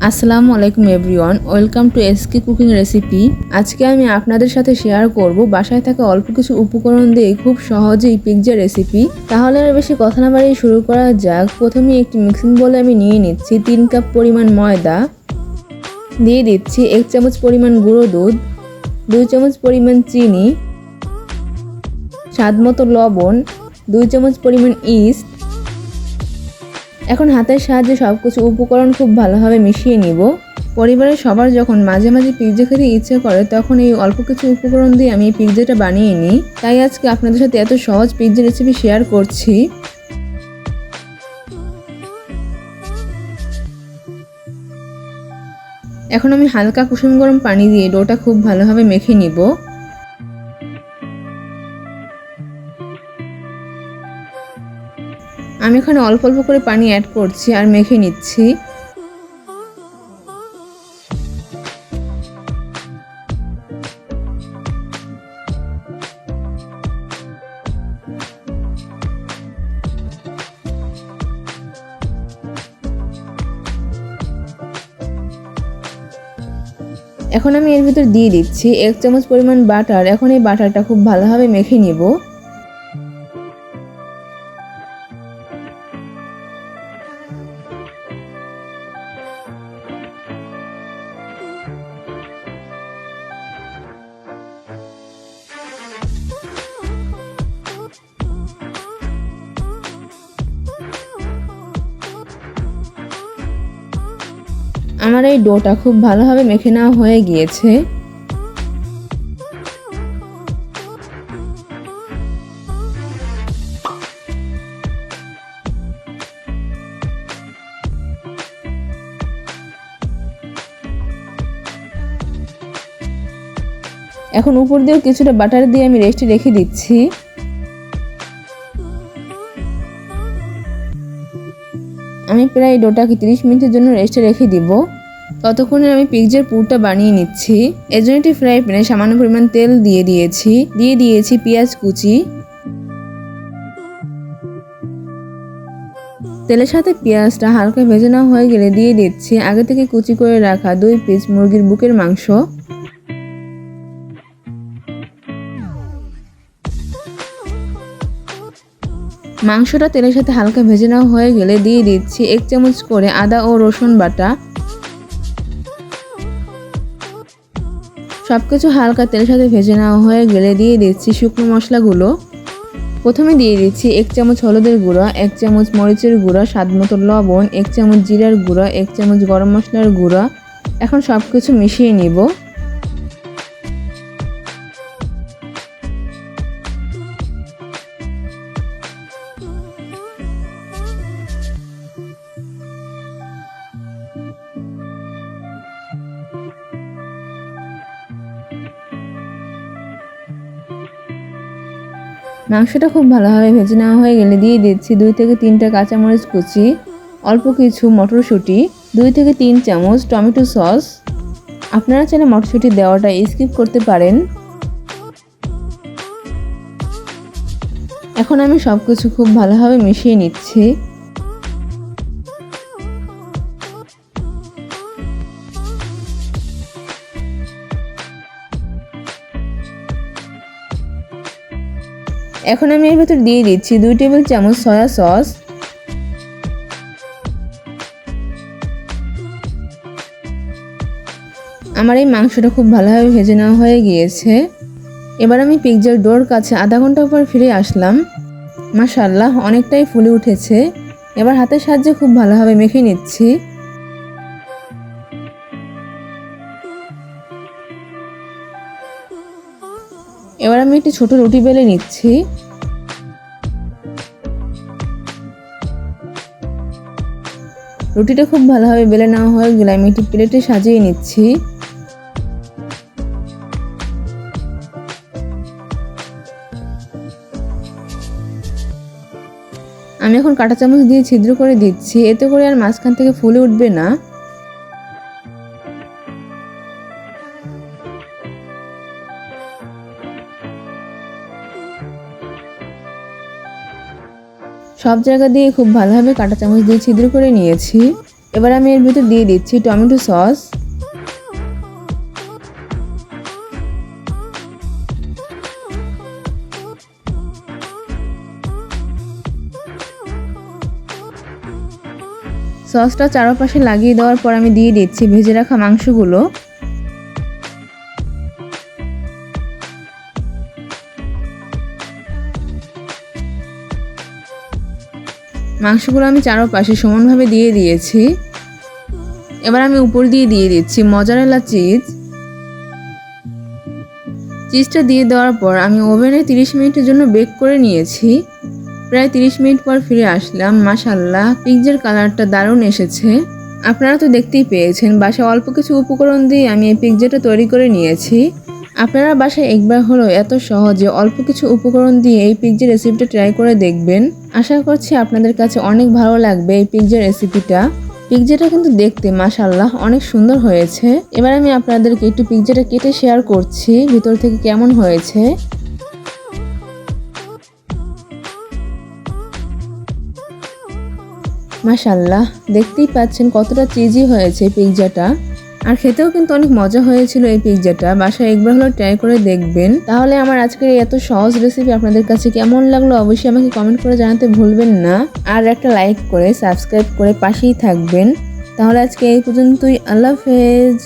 আসসালামু আলাইকুম everyone, welcome to SK cooking recipe. আজকে আমি আপনাদের সাথে শেয়ার করব বাসায় থাকা অল্প কিছু উপকরণ দিয়ে খুব সহজেই পিৎজা রেসিপি। তাহলে আর বেশি কথা না বাড়িয়ে শুরু করা যাক। প্রথমে একটি মিক্সিং বোলে আমি নিয়ে নিচ্ছি 3 কাপ পরিমাণ ময়দা, দিয়ে দিচ্ছি 1 চামচ পরিমাণ গুঁড়ো দুধ, 2 চামচ পরিমাণ চিনি, স্বাদ মতো লবণ, 2 চামচ পরিমাণ ইস্ট। এখন হাতের সাহায্যে সবকিছু উপকরণ খুব ভালোভাবে মিশিয়ে নিব। পরিবারের সবার যখন মাঝে মাঝে পিৎজা খেতে ইচ্ছে করে তখন এই অল্প কিছু উপকরণ দিয়ে আমি এই পিৎজাটা বানিয়ে নিই। তাই আজকে আপনাদের সাথে এত সহজ পিৎজা রেসিপি শেয়ার করছি। এখন আমি হালকা কুসুম গরম পানি দিয়ে ডোটা খুব ভালোভাবে মেখে নিব। আমি এখানে অল্প অল্প করে পানি অ্যাড করছি আর মেখে নিচ্ছি। এখন আমি এর ভিতর দিয়ে দিচ্ছি 1 চামচ পরিমাণ বাটার। এখন এই বাটারটা খুব ভালোভাবে মেখে নিব। আমার এই ডোটা খুব ভালোভাবে মেখে নেওয়া হয়ে গিয়েছে। এখন উপর দিয়েও কিছুটা বাটার দিয়ে আমি রেস্টে রেখে দিচ্ছি। আমি প্রায় ডোটাকে 30 মিনিটের জন্য রেস্টে রেখে দিব। ততক্ষণে আমি পিৎজার পুরটা বানিয়ে নিচ্ছি। এর জন্য একটি ফ্রাই প্যানে সামান্য পরিমাণ তেল দিয়ে দিয়েছি পেঁয়াজ কুচি। তেলের সাথে পেঁয়াজটা হালকা ভেজে নেওয়া হয়ে গেলে দিয়ে দিচ্ছি আগে থেকে কুচি করে রাখা 2 পিস মুরগির বুকের মাংস। মাংসটা তেলের সাথে হালকা ভেজে নেওয়া হয়ে গেলে দিয়ে দিচ্ছি 1 চামচ করে আদা ও রসুন বাটা। সবকিছু হালকা তেলের সাথে ভেজে নেওয়া হয়ে গেলে দিয়ে দিচ্ছি শুকনো মশলাগুলো। প্রথমে দিয়ে দিচ্ছি 1 চামচ হলুদের গুঁড়া, 1 চামচ মরিচের গুঁড়া, স্বাদ মতো লবণ, 1 চামচ জিরার গুঁড়া, 1 চামচ গরম মশলার গুঁড়া। এখন সবকিছু মিশিয়ে নিব। মাংসটা খুব ভালোভাবে ভেজে নেওয়া হয়ে গেলে দিয়ে দিচ্ছি 2 থেকে 3টা কাঁচামরিচ কুচি, অল্প কিছু মটরশুঁটি, 2 থেকে 3 চামচ টমেটো সস। আপনারা চাইলে মটরশুঁটি দেওয়াটা স্কিপ করতে পারেন। এখন আমি সবকিছু খুব ভালোভাবে মিশিয়ে নিচ্ছি। এখন আমি এর ভেতর দিয়ে দিচ্ছি 2 টেবিল চামচ সয়া সস। আমার এই মাংসটা খুব ভালোভাবে ভেজে নেওয়া হয়ে গিয়েছে। এবার আমি পিৎজার ডোর কাছে আধা ঘন্টা পর ফিরে আসলাম। মাশাআল্লাহ, অনেকটাই ফুলে উঠেছে। এবার হাতের সাহায্যে খুব ভালোভাবে মেখে নিচ্ছি। এবার আমি একটি ছোট রুটি বেলে নিচ্ছি। রুটিটা খুব ভালোভাবে বেলে নেওয়া হয়ে গেলে আমি একটি প্লেটে সাজিয়ে নিচ্ছি। আমি এখন কাঁটা চামচ দিয়ে ছিদ্র করে দিচ্ছি, এতে করে আর মাঝখান থেকে ফুলে উঠবে না। সব জায়গা দিয়ে খুব ভালোভাবে কাঁটা চামচ দিয়ে ছিদ্র করে নিয়েছি। এবার আমি এর ভিতর দিয়ে দিচ্ছি টমেটো সস। সসটা চারপাশে লাগিয়ে দেওয়ার পর আমি দিয়ে দিচ্ছি ভেজে রাখা মাংসগুলো। মাংসগুলো আমি চারপাশে সমানভাবে দিয়ে দিয়েছি। এবার আমি উপর দিয়ে দিচ্ছি মজারেলা চিজ। চিজটা দিয়ে দেওয়ার পর আমি ওভেনে 30 মিনিটের জন্য বেক করে নিয়েছি। প্রায় 30 মিনিট পর ফিরে আসলাম। মাশাআল্লাহ, পিৎজার কালারটা দারুণ এসেছে। আপনারা তো দেখতেই পেয়েছেন, বাসায় অল্প কিছু উপকরণ দিয়ে আমি এই পিৎজাটা তৈরি করে নিয়েছি। আপনারা বাসায় একবার হলো এত সহজে অল্প কিছু উপকরণ দিয়ে এই পিৎজা রেসিপিটা ট্রাই করে দেখবেন। আশা করছি আপনাদের কাছে অনেক ভালো লাগবে এই পিৎজা রেসিপিটা। পিৎজাটা কিন্তু দেখতে মাশাআল্লাহ অনেক সুন্দর হয়েছে। এবার আমি আপনাদেরকে একটু পিৎজাটা কেটে শেয়ার করছি ভিতর থেকে কেমন হয়েছে। মাশাআল্লাহ, দেখতেই পাচ্ছেন কতটা চিজি হয়েছে পিৎজাটা। আর খেতেও কিন্তু অনেক মজা হয়েছিল এই পিৎজাটা। বাসায় একবার হলো ট্রাই করে দেখবেন। তাহলে আমার আজকের এত সহজ রেসিপি আপনাদের কাছে কেমন লাগলো অবশ্যই আমাকে কমেন্ট করে জানাতে ভুলবেন না। আর একটা লাইক করে সাবস্ক্রাইব করে পাশেই থাকবেন। তাহলে আজকে এই পর্যন্তই। আল্লাহ হাফেজ।